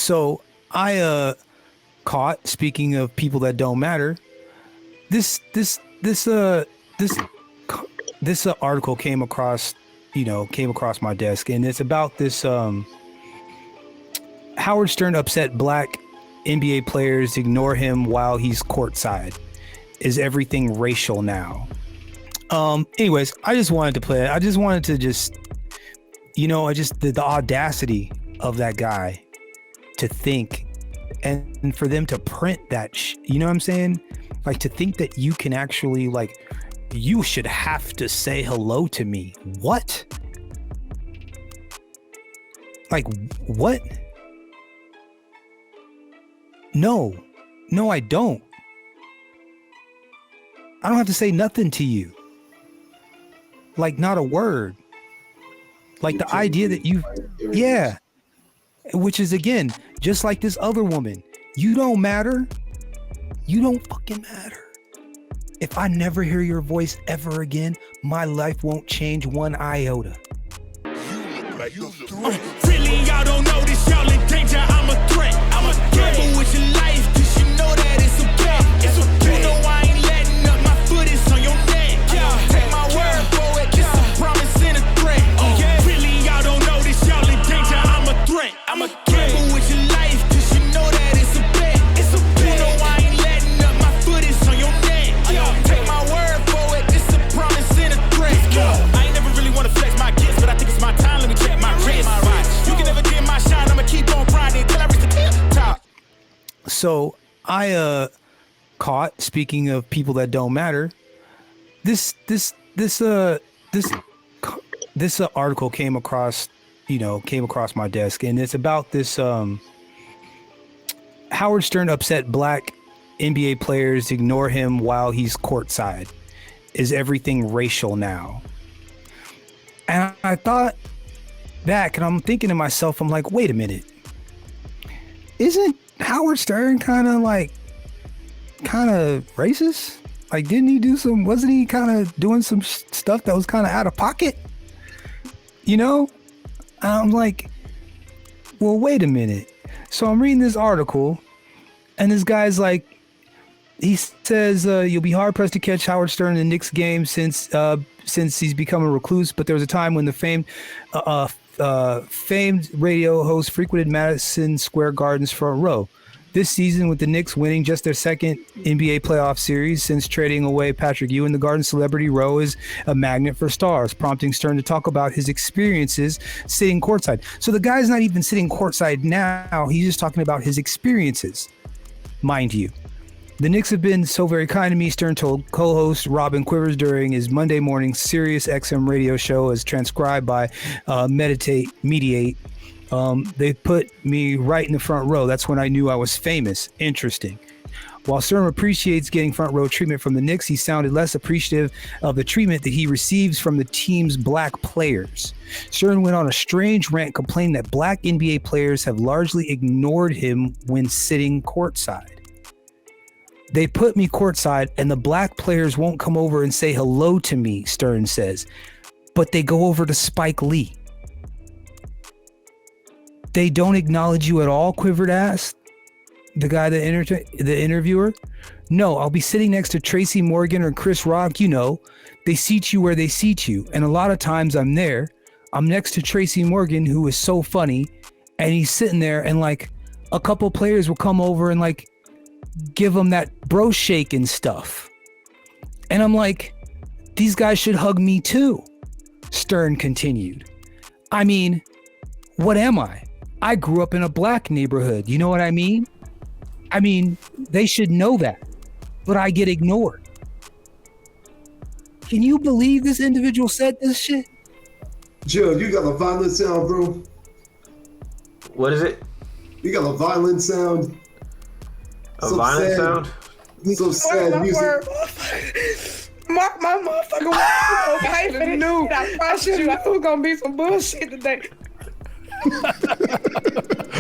So I caught, speaking of people that don't matter, this article came across my desk, and it's about this Howard Stern upset black NBA players ignore him while he's courtside. Is everything racial now? Anyways, I just wanted to play it. I just wanted to the audacity of that guy to think, and for them to print that, you know what I'm saying? Like, to think that you can actually, like, you should have to say hello to me. What? Like, what? No, I don't. I don't have to say nothing to you. Like, not a word. Like, the idea that yeah. Which is, again, just like this other woman. You don't matter. You don't fucking matter. If I never hear your voice ever again, my life won't change one iota. Really, y'all don't know this, y'all in danger. I'm a threat. I'm a gamble with your life, cause you know that it's okay. It's okay. You know I ain't letting up, my foot is on your neck. Take my word for it, it's a promise and a threat. Really, y'all don't know this, y'all in danger. I'm a threat. I'm a gamble with your life, cause you know that it's a bet. It's okay. You know I ain't letting up, my foot is on your neck. Take my word for it, it's a promise and a threat. I ain't never really wanna flex my gifts, but I think it's my time. Let me check my wrist. You can never dim my shine. I'ma keep on grinding till I reach the tip top. So I caught, speaking of people that don't matter, this article came across my desk, and it's about this Howard Stern upset black NBA players ignore him while he's courtside. Is everything racial now? And I thought back, and I'm thinking to myself, I'm like, wait a minute. Isn't Howard Stern kind of racist? Like, wasn't he kind of doing some stuff that was kind of out of pocket? You know? And I'm like, well, wait a minute. So I'm reading this article, and this guy's like, he says, you'll be hard pressed to catch Howard Stern in the Knicks game since he's become a recluse. But there was a time when the famed radio host frequented Madison Square Garden's front row. This season, with the Knicks winning just their second NBA playoff series since trading away Patrick Ewing, the Garden Celebrity Row is a magnet for stars, prompting Stern to talk about his experiences sitting courtside. So the guy's not even sitting courtside now. He's just talking about his experiences, mind you. The Knicks have been so very kind to me, Stern told co-host Robin Quivers during his Monday morning Sirius XM radio show, as transcribed by Mediate. They put me right in the front row. That's when I knew I was famous. Interesting. While Stern appreciates getting front row treatment from the Knicks, he sounded less appreciative of the treatment that he receives from the team's black players. Stern went on a strange rant complaining that black NBA players have largely ignored him when sitting courtside. They put me courtside and the black players won't come over and say hello to me, Stern says, but they go over to Spike Lee. They don't acknowledge you at all, Quivered asked the guy, the interviewer. No, I'll be sitting next to Tracy Morgan or Chris Rock. You know, they seat you where they seat you. And a lot of times I'm there. I'm next to Tracy Morgan, who is so funny. And he's sitting there, and like a couple players will come over and like give him that bro shake and stuff. And I'm like, these guys should hug me too, Stern continued. I mean, what am I? I grew up in a black neighborhood. You know what I mean? I mean, they should know that, but I get ignored. Can you believe this individual said this shit? Joe, you got a violent sound, bro. What is it? You got a violent sound. A violent sound? So sad music. Mark my motherfucking word. I even knew. I should have knew it was gonna be some bullshit today.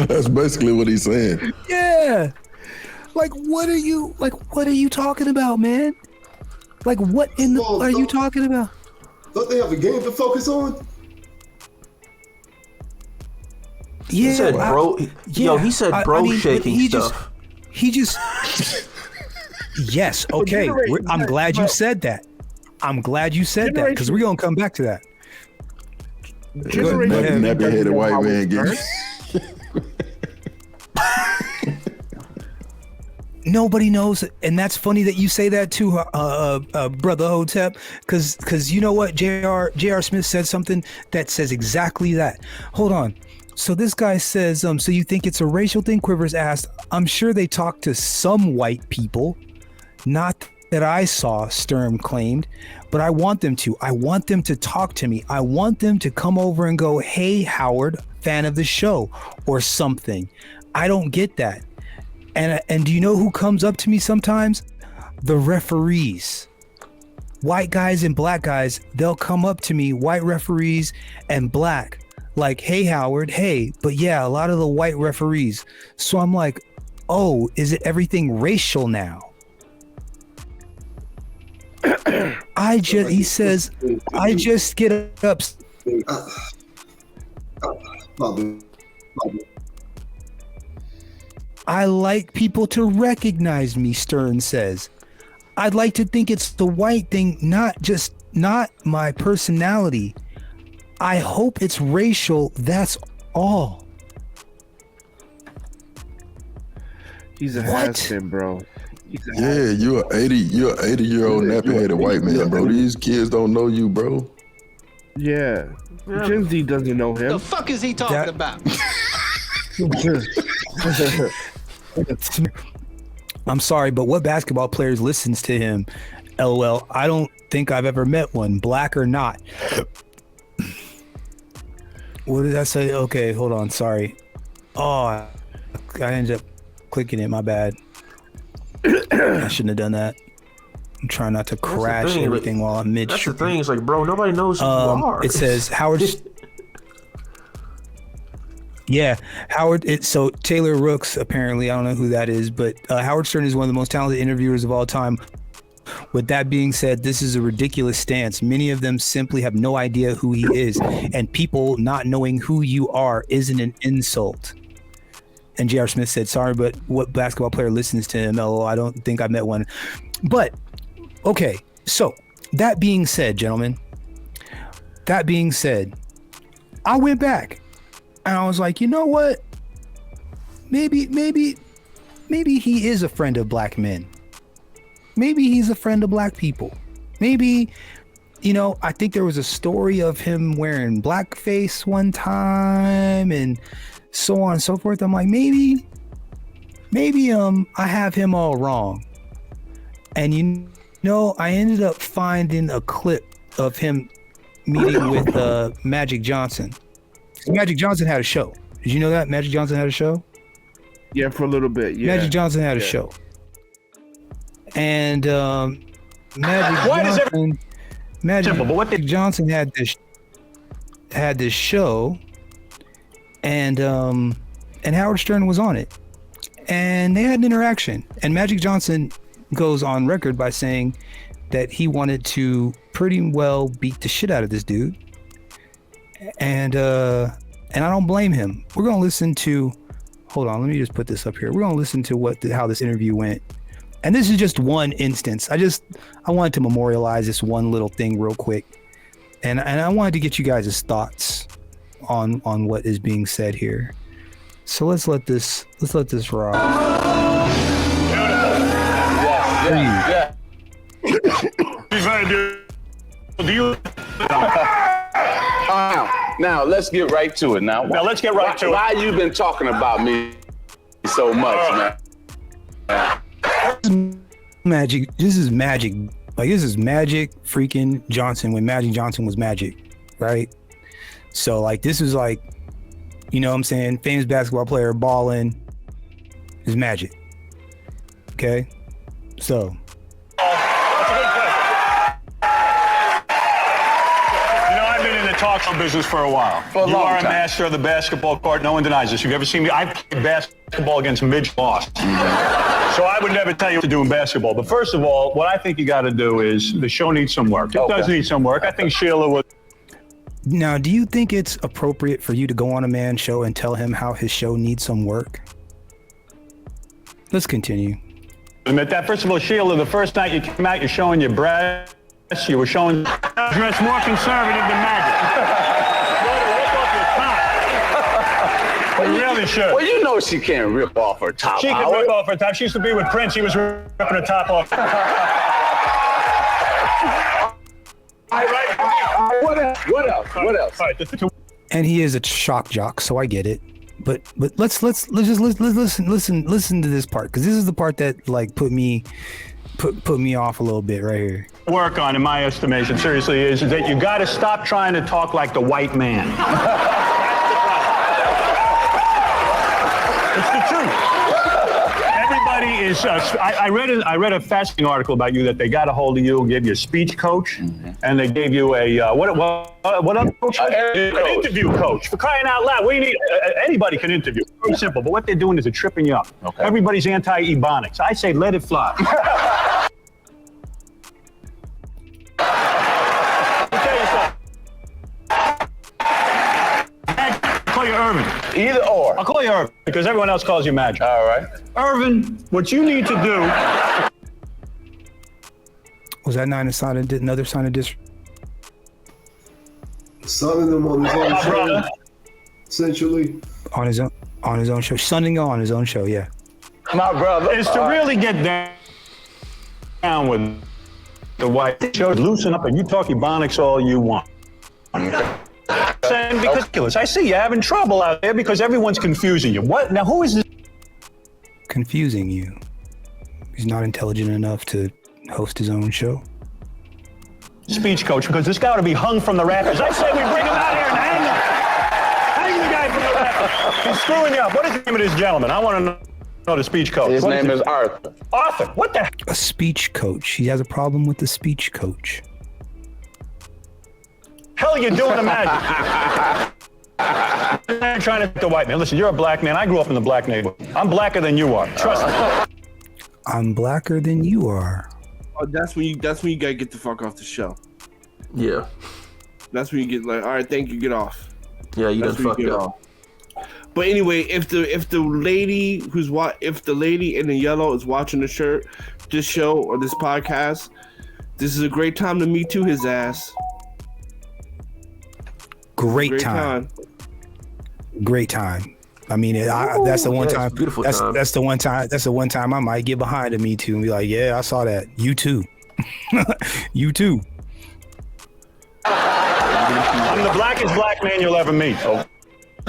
That's basically what he's saying. Yeah. Like, what are you talking about, man? Like, what in the are you talking about? Don't they have a game to focus on? Yeah, He said bro. Yo, he said bro shaking stuff. He just. Yes. Okay. I'm glad you said that. I'm glad you said that because we're gonna come back to that. Nappy-headed white man gets. Nobody knows, and that's funny that you say that too, brother Hotep, because you know what, J.R. Smith said something that says exactly that. Hold on. So this guy says, so you think it's a racial thing? Quivers asked. I'm sure they talked to some white people, not that I saw, Sturm claimed, but I want them to. I want them to talk to me. I want them to come over and go, hey, Howard, fan of the show, or something. I don't get that. And do you know who comes up to me sometimes? The referees. White guys and black guys, they'll come up to me, white referees and black, like, hey, Howard, hey. But yeah, a lot of the white referees. So I'm like, oh, is it everything racial now? He says, I just get up. I like people to recognize me, Stern says. I'd like to think it's the white thing, not my personality. I hope it's racial, that's all. He's a has-been, bro. Yeah, you're an 80-year-old nappy-headed white man, bro. These kids don't know you, bro. Yeah. Gen Z doesn't know him. The fuck is he talking about? I'm sorry, but what basketball players listens to him? LOL. I don't think I've ever met one, black or not. What did I say? Okay, hold on. Sorry. Oh, I ended up clicking it. My bad. I shouldn't have done that. I'm trying not to crash everything while I'm mid. That's the thing. It's like, bro, nobody knows who you are. It says Howard. Yeah, Howard. So Taylor Rooks, apparently, I don't know who that is, but Howard Stern is one of the most talented interviewers of all time. With that being said, this is a ridiculous stance. Many of them simply have no idea who he is, and people not knowing who you are isn't an insult. And J.R. Smith said, sorry, but what basketball player listens to him? LOL, I don't think I met one. But, okay, so that being said, gentlemen, I went back and I was like, you know what? Maybe he is a friend of black men. Maybe he's a friend of black people. Maybe, I think there was a story of him wearing blackface one time and so on and so forth. I'm like, maybe I have him all wrong. And I ended up finding a clip of him meeting with Magic Johnson. Magic Johnson had a show. Did you know that Magic Johnson had a show? Yeah, for a little bit. Yeah. Magic Johnson had a show. And Magic Johnson had this show, and Howard Stern was on it, and they had an interaction. And Magic Johnson goes on record by saying that he wanted to pretty well beat the shit out of this dude, and I don't blame him. We're gonna listen to. Hold on, let me just put this up here. We're gonna listen to how this interview went. And this is just one instance. I wanted to memorialize this one little thing real quick. And I wanted to get you guys' thoughts on what is being said here. So let's let this rock. Yeah. Now let's get right to it. Now let's get right to it. Why you been talking about me so much, man? Magic. This is Magic. Like, this is Magic freaking Johnson when Magic Johnson was Magic, right? So like, this is like, what I'm saying, famous basketball player balling is Magic. Okay, so. I've been in the talk show business for a while. You are a master of the basketball court. No one denies this. You've ever seen me? I played basketball against Midge Moss. So I would never tell you what to do in basketball. But first of all, what I think you got to do is the show needs some work. It does need some work. I think Sheila was. Now, do you think it's appropriate for you to go on a man's show and tell him how his show needs some work? Let's continue. Admit that. First of all, Sheila, the first night you came out, you're showing your breasts. You were showing dress more conservative than Maggie. You really should. Well, you know she can't rip off her top. She can rip off her top. She used to be with Prince. He was ripping her top off. What else? All right, And he is a shock jock, so I get it. But let's just listen to this part, because this is the part that like put me off a little bit right here. Work on, in my estimation, seriously, is that you got to stop trying to talk like the white man. It's the truth. Everybody is. I read a fascinating article about you that they got a hold of you, gave you a speech coach, and they gave you a what other coach? An interview coach. For crying out loud, we need anybody can interview. Very simple. But what they're doing is they're tripping you up. Okay. Everybody's anti-ebonics. I say let it fly. Irvin. Either or. I'll call you Irvin because everyone else calls you Magic. All right. Irvin, what you need to do. Was that another sign of dis? Sunning them on his own show, essentially. On his own show. Sunning on his own show, yeah. My brother. Is to really get down with the white show. Loosen up and you talk ebonics all you want. Because I see you having trouble out there because everyone's confusing you. What? Now, who is this? Confusing you. He's not intelligent enough to host his own show. Speech coach, because this guy ought to be hung from the rafters. I say we bring him out here and hang him. Hang the guy from the rafters. He's screwing you up. What is the name of this gentleman? I want to know the speech coach. His name is Arthur. Arthur, what the? A speech coach. He has a problem with the speech coach. Hell you doing the magic? I'm trying to get the white man. Listen, you're a black man. I grew up in the black neighborhood. I'm blacker than you are. Trust me. I'm blacker than you are. Oh, that's when you gotta get the fuck off the show. Yeah. That's when you get like, all right, thank you, get off. Yeah, you done fucked up. Off. But anyway, if the lady in the yellow is watching this show or this podcast, this is a great time to Me Too his ass. Great time. I mean, that's the one time. Beautiful that's time. That's the one time. That's the one time I might get behind a Me Too and be like, "Yeah, I saw that. You too. You too." I'm the blackest black man you'll ever meet. Okay.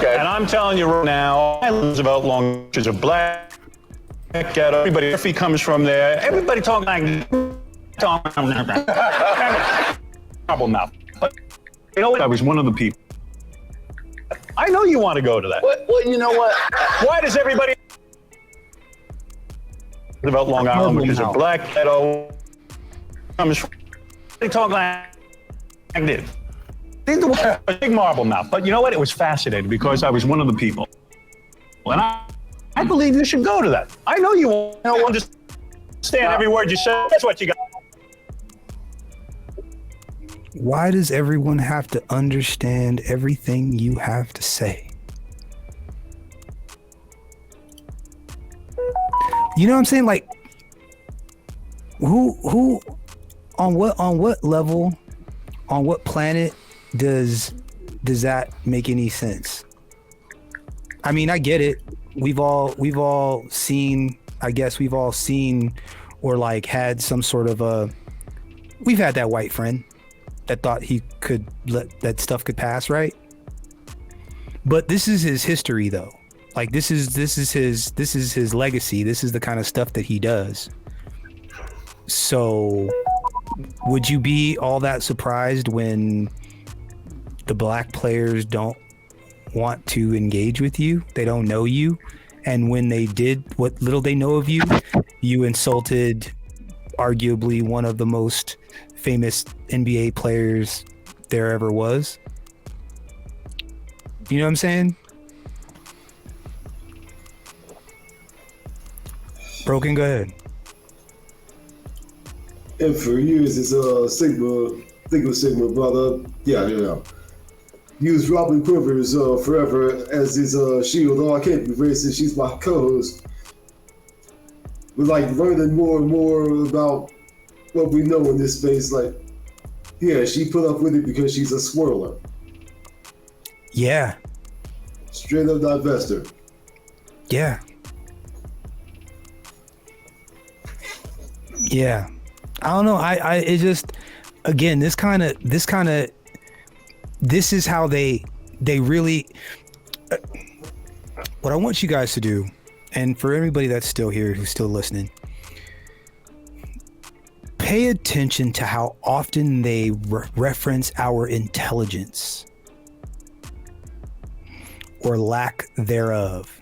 And I'm telling you right now, Roosevelt Long Beach is a black ghetto. Everybody, Murphy comes from there. Everybody talking like problem mouth. But you know what? I was one of the people. I know you want to go to that. Well, you know what? Why does everybody about Long Island, which is a black ghetto, comes from? They talk like this. A big marble mouth. But you know what? It was fascinating because I was one of the people. And I believe you should go to that. I know you won't understand every word you say. That's what you got. Why does everyone have to understand everything you have to say? You know what I'm saying? Like, who, on what level, on what planet does that make any sense? I mean, I get it. We've all seen, I guess we've all seen or like had some sort of we've had that white friend that thought he could let that stuff could pass, right? But this is his history though. Like this is his legacy. This is the kind of stuff that he does. So would you be all that surprised when the black players don't want to engage with you? They don't know you. And when they did, what little they know of you, you insulted arguably one of the most famous NBA players there ever was. You know what I'm saying? Broken, go ahead. And for years, it's Sigma brother. Yeah. use Robin Quivers forever as his shield. Oh, I can't be racist. She's my co-host. But like learning more and more about what we know in this space, like, yeah, she put up with it because she's a swirler. Yeah. Straight up divester. Yeah. Yeah. I don't know. It just, again, this is how they really, what I want you guys to do, and for everybody that's still here, who's still listening, pay attention to how often they reference our intelligence or lack thereof.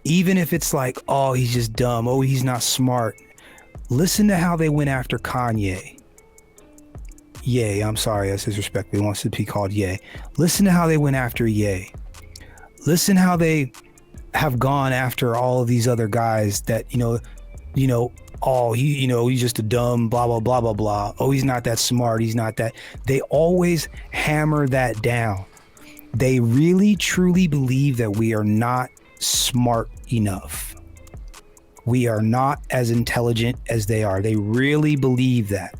Even if it's like, oh, he's just dumb. Oh, he's not smart. Listen to how they went after Kanye. Ye, I'm sorry, that's disrespectful. He wants to be called Ye. Listen to how they went after Ye. Listen how they have gone after all of these other guys that, oh, he's just a dumb, blah, blah, blah, blah, blah. Oh, he's not that smart. He's not that. They always hammer that down. They really, truly believe that we are not smart enough. We are not as intelligent as they are. They really believe that.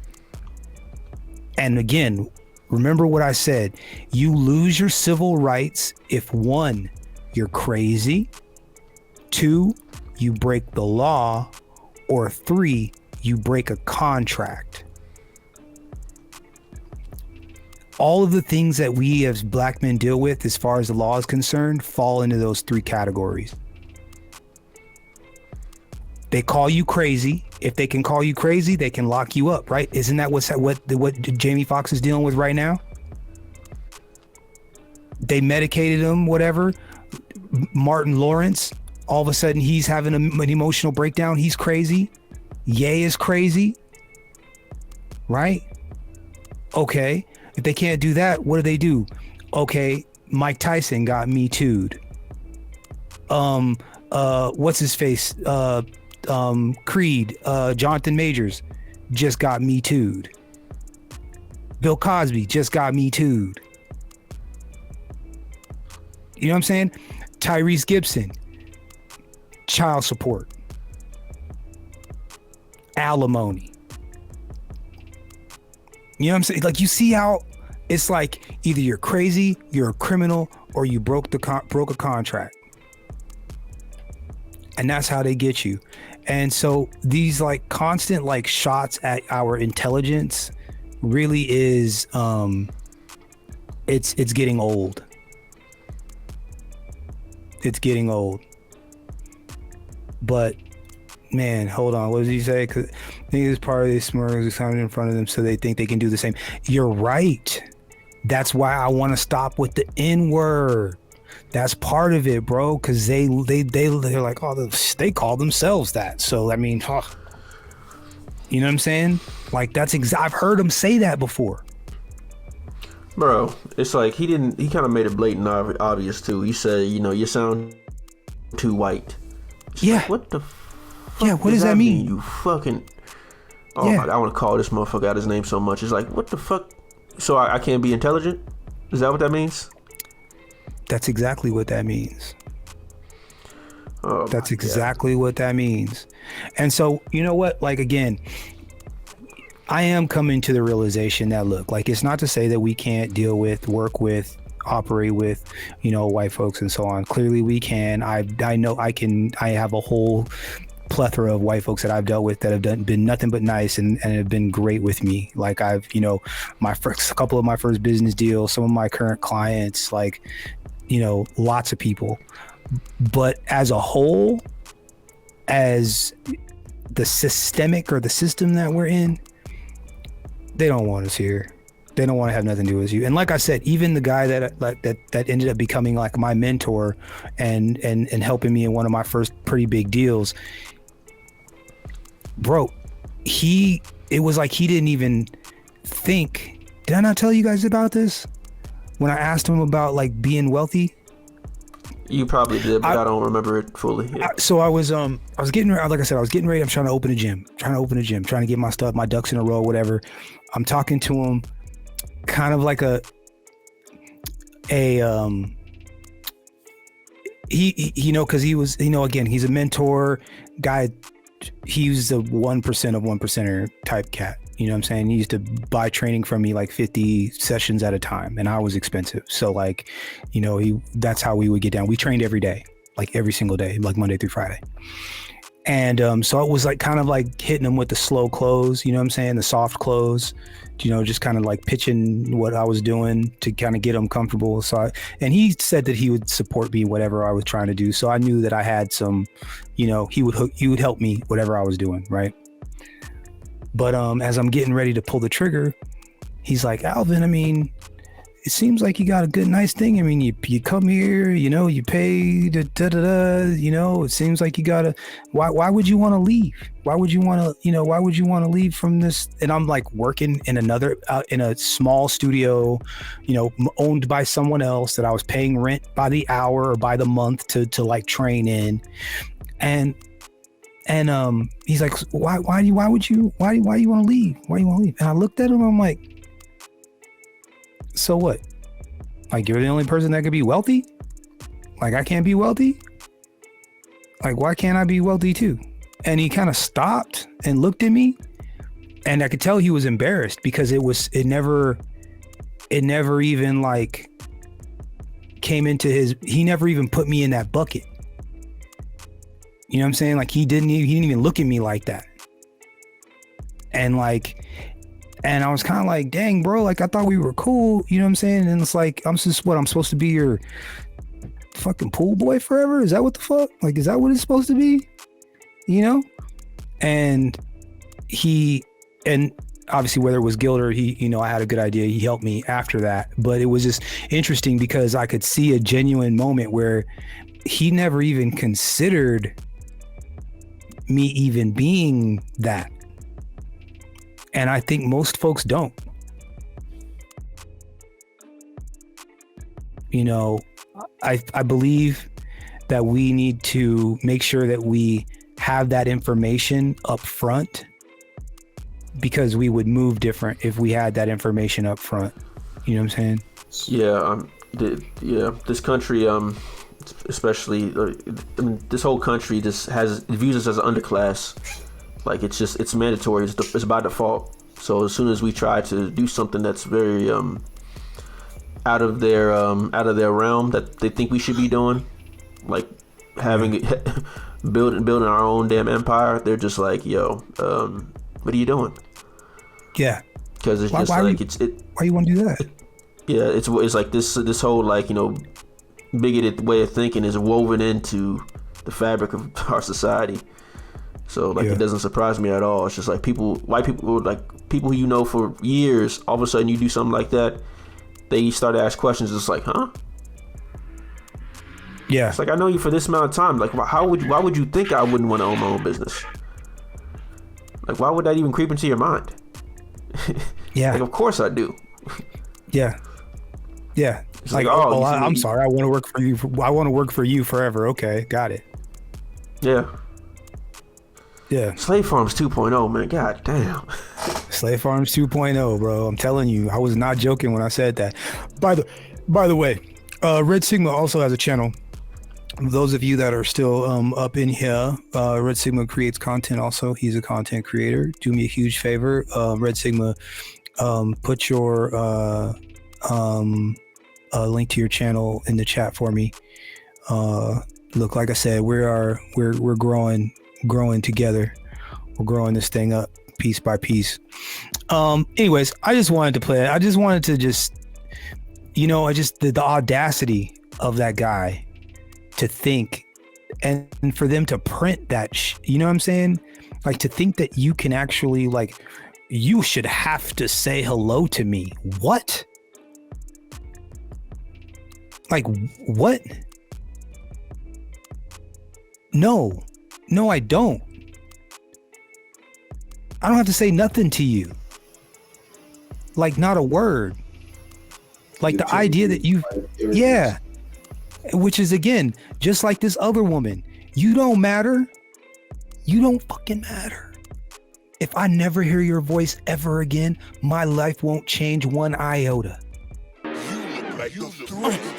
And again, remember what I said. You lose your civil rights if 1, you're crazy, 2, you break the law, or 3, you break a contract. All of the things that we as black men deal with as far as the law is concerned fall into those 3 categories. They call you crazy. If they can call you crazy, they can lock you up, right? Isn't that what Jamie Foxx is dealing with right now? They medicated him, whatever. Martin Lawrence, all of a sudden he's having an emotional breakdown. He's crazy. Ye is crazy, right? Okay. If they can't do that, what do? Okay, Mike Tyson got Me Too'd. What's his face? Creed, Jonathan Majors just got Me Too'd. Bill Cosby just got Me Too'd. You know what I'm saying? Tyrese Gibson, child support, alimony. You know what I'm saying? Like, you see how it's like either you're crazy, you're a criminal, or you broke a contract. And that's how they get you. And so these like constant like shots at our intelligence really is it's getting old. It's getting old. But man, hold on. What does he say? Because I think it's part of these smurfs who's coming in front of them, so they think they can do the same. You're right. That's why I want to stop with the N-word. That's part of it, bro. Because they're like, oh, they call themselves that. So I mean, you know what I'm saying? Like I've heard him say that before. Bro, it's like he kind of made it blatant obvious too. He said, you sound too white. Yeah. Like, what the yeah, what does that mean? You fucking... Oh, yeah. I want to call this motherfucker out his name so much. It's like, what the fuck? So I can't be intelligent? Is that what that means? That's exactly what that means. Oh, that's exactly what that means. And so, you know what? Like, again, I am coming to the realization that, look, like, it's not to say that we can't deal with, work with, operate with, white folks and so on. Clearly we can. I know I can. I have a whole plethora of white folks that I've dealt with that have been nothing but nice and have been great with me. Like I've, a couple of my first business deals, some of my current clients, like, lots of people. But as a whole, as the systemic or the system that we're in, they don't want us here. They don't want to have nothing to do with you. And like I said, even the guy that ended up becoming like my mentor and helping me in one of my first pretty big deals, bro, it was like he didn't even think. Did I not tell you guys about this? When I asked him about like being wealthy? You probably did, but I don't remember it fully. Yeah. So I was getting ready. Like I said, I was getting ready. I'm trying to open a gym, trying to get my stuff, my ducks in a row, whatever. I'm talking to him kind of like he because he was, again, he's a mentor guy. He's the 1% of 1%er type cat. You know what I'm saying? He used to buy training from me like 50 sessions at a time, and I was expensive. So like, that's how we would get down. We trained every day, like every single day, like Monday through Friday. And so it was like kind of like hitting him with the slow close, you know what I'm saying? The soft close, just kind of like pitching what I was doing to kind of get him comfortable. And he said that he would support me, whatever I was trying to do. So I knew that I had some, he would help me, whatever I was doing. Right. But as I'm getting ready to pull the trigger, he's like, Alvin, I mean, it seems like you got a good, nice thing. I mean, you come here, you pay, it seems like you gotta, why would you want to leave? Why would you want to leave from this? And I'm like working in in a small studio, owned by someone else that I was paying rent by the hour or by the month to like train in. And he's like, why do you want to leave? Why do you want to leave? And I looked at him, I'm like, so what? Like, you're the only person that could be wealthy? Like, I can't be wealthy? Like, why can't I be wealthy too? And he kind of stopped and looked at me, and I could tell he was embarrassed because it never even like came into he never even put me in that bucket. You know what I'm saying? Like, he didn't even look at me like that. And I was kind of like, dang, bro, like, I thought we were cool. You know what I'm saying? And it's like, I'm supposed to be your fucking pool boy forever? Is that what the fuck? Like, is that what it's supposed to be? And obviously, whether it was guilt or I had a good idea, he helped me after that. But it was just interesting because I could see a genuine moment where he never even considered me even being that. And I think most folks don't. I believe that we need to make sure that we have that information up front, because we would move different if we had that information up front. You know what I'm saying? Yeah. This country, especially, this whole country just views us as an underclass. Like, it's mandatory. It's by default. So as soon as we try to do something that's very out of their realm that they think we should be doing, like building our own damn empire, they're just like, yo, what are you doing? Yeah. Because it's why you want to do that? Yeah, it's like this whole like bigoted way of thinking is woven into the fabric of our society. So like, It doesn't surprise me at all. It's just like white people, like people who for years, all of a sudden you do something like that, they start to ask questions. It's like, huh? Yeah. It's like, I know you for this amount of time. Like, why would you think I wouldn't want to own my own business? Like, why would that even creep into your mind? Yeah. Like, of course I do. Yeah. Yeah. It's like, I'm sorry. I want to work for you. I want to work for you forever. Okay. Got it. Yeah. Yeah. Slave Farms 2.0, man. God damn. Slave Farms 2.0, bro. I'm telling you, I was not joking when I said that. By the way, Red Sigma also has a channel. Those of you that are still up in here, Red Sigma creates content also. He's a content creator. Do me a huge favor. Red Sigma, put your link to your channel in the chat for me. Look, like I said, we're growing together. We're growing this thing up piece by piece. Anyways, I just wanted to play it. I just wanted to the audacity of that guy to think, and for them to print that you know what I'm saying? Like, to think that you can actually, like, you should have to say hello to me. What? Like, what? No, I don't. I don't have to say nothing to you. Like, not a word. Like, the idea that yeah. Which is, again, just like this other woman. You don't matter. You don't fucking matter. If I never hear your voice ever again, my life won't change one iota. like the threat.